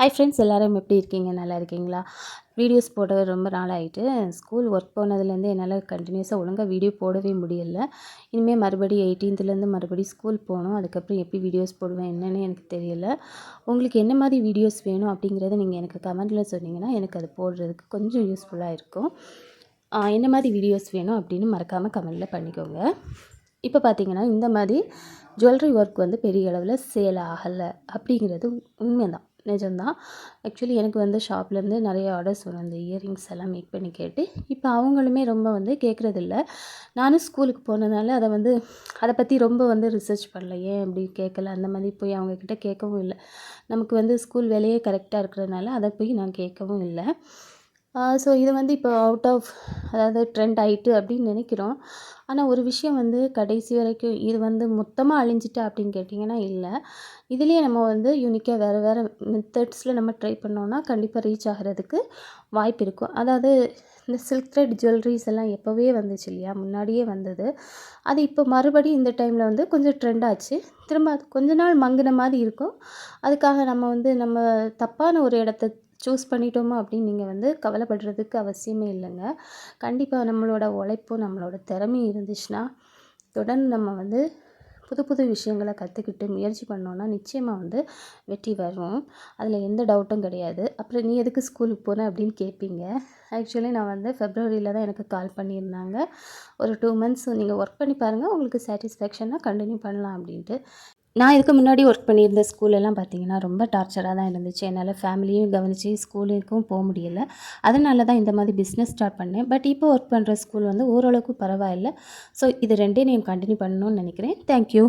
Hi friends, எல்லோரும் எப்படி இருக்கீங்க? நல்லா இருக்கீங்களா? வீடியோஸ் போட ரொம்ப நாள் ஆகிட்டு. ஸ்கூல் ஒர்க் போனதுலேருந்து என்னால் கண்டினியூஸாக ஒழுங்காக வீடியோ போடவே முடியல. இனிமேல் மறுபடியும் 18லேருந்து மறுபடியும் ஸ்கூல் போகணும். அதுக்கப்புறம் எப்படி வீடியோஸ் போடுவேன் என்னன்னு எனக்கு தெரியல. உங்களுக்கு என்ன மாதிரி வீடியோஸ் வேணும் அப்படிங்கிறத நீங்கள் எனக்கு கமெண்ட்டில் சொன்னீங்கன்னா எனக்கு அது போடுறதுக்கு கொஞ்சம் யூஸ்ஃபுல்லாக இருக்கும். என்ன மாதிரி வீடியோஸ் வேணும் அப்படின்னு மறக்காமல் கமெண்ட்டில் பண்ணிக்கோங்க. இப்போ பார்த்தீங்கன்னா இந்த மாதிரி ஜுவல்லரி ஒர்க் வந்து பெரிய அளவில் சேல் ஆகலை அப்படிங்கிறது உண்மைதான், நிஜம்தான். ஆக்சுவலி எனக்கு வந்து ஷாப்லேருந்து நிறைய ஆர்டர்ஸ் வரும், அந்த இயரிங்ஸ் எல்லாம் மேக் பண்ணி கேட்டு. இப்போ அவங்களுமே ரொம்ப வந்து கேட்குறதில்ல. நானும் ஸ்கூலுக்கு போனதுனால அதை பற்றி ரொம்ப வந்து ரிசர்ச் பண்ணல. ஏன் அப்படி கேட்கல, அந்த மாதிரி போய் அவங்கக்கிட்ட கேட்கவும் இல்லை. நமக்கு வந்து ஸ்கூல் வேலையே கரெக்டாக இருக்கிறதுனால அதை போய் நான் கேட்கவும் இல்லை. ஸோ இது வந்து இப்போ அவுட் ஆஃப், அதாவது ட்ரெண்ட் ஆகிட்டு அப்படின்னு நினைக்கிறோம். ஆனால் ஒரு விஷயம் வந்து கடைசி வரைக்கும் இது வந்து மொத்தமாக அழிஞ்சிட்டா அப்படின்னு கேட்டிங்கன்னா இல்லை. இதுலேயே நம்ம வந்து யூனிக்காக வேறு வேறு மெத்தட்ஸில் நம்ம ட்ரை பண்ணோன்னா கண்டிப்பாக ரீச் ஆகிறதுக்கு வாய்ப்பு இருக்கும். அதாவது இந்த சில்க் த்ரெட் ஜுவல்லரிஸ் எல்லாம் எப்போவே வந்துச்சு இல்லையா, முன்னாடியே வந்தது. அது இப்போ மறுபடியும் இந்த டைமில் வந்து கொஞ்சம் ட்ரெண்ட் ஆச்சு. திரும்ப அது கொஞ்ச நாள் மங்கின மாதிரி இருக்கும். அதுக்காக நம்ம தப்பான ஒரு இடத்த சூஸ் பண்ணிட்டோமா அப்படின்னு நீங்கள் வந்து கவலைப்படுறதுக்கு அவசியமே இல்லைங்க. கண்டிப்பாக நம்மளோட உழைப்பும் நம்மளோட திறமையும் இருந்துச்சுன்னா தொடர்ந்து நம்ம வந்து புது புது விஷயங்களை கற்றுக்கிட்டு முயற்சி பண்ணோன்னா நிச்சயமாக வந்து வெற்றி வரும். அதில் எந்த டவுட்டும் கிடையாது. அப்புறம் நீ எதுக்கு ஸ்கூலுக்கு போன அப்படின்னு கேட்பீங்க. ஆக்சுவலி நான் வந்து ஃபெப்ரவரியில் தான் எனக்கு கால் பண்ணியிருந்தாங்க. ஒரு 2 மந்த்ஸ் நீங்கள் ஒர்க் பண்ணி பாருங்கள், உங்களுக்கு சாட்டிஸ்ஃபேக்ஷனாக கண்டினியூ பண்ணலாம் அப்படின்ட்டு. நான் இதுக்கு முன்னாடி ஒர்க் பண்ணியிருந்த ஸ்கூலெல்லாம் பார்த்தீங்கன்னா ரொம்ப டார்ச்சராக தான் இருந்துச்சு. என்னால் ஃபேமிலியும் கவனித்து ஸ்கூலுக்கும் போக முடியல. அதனால தான் இந்த மாதிரி பிஸ்னஸ் ஸ்டார்ட் பண்ணேன். பட் இப்போ ஒர்க் பண்ணுற ஸ்கூல் வந்து ஓரளவுக்கு பரவாயில்ல. ஸோ இது 2யும் நான் கண்டினியூ பண்ணணும்னு நினைக்கிறேன். தேங்க்யூ.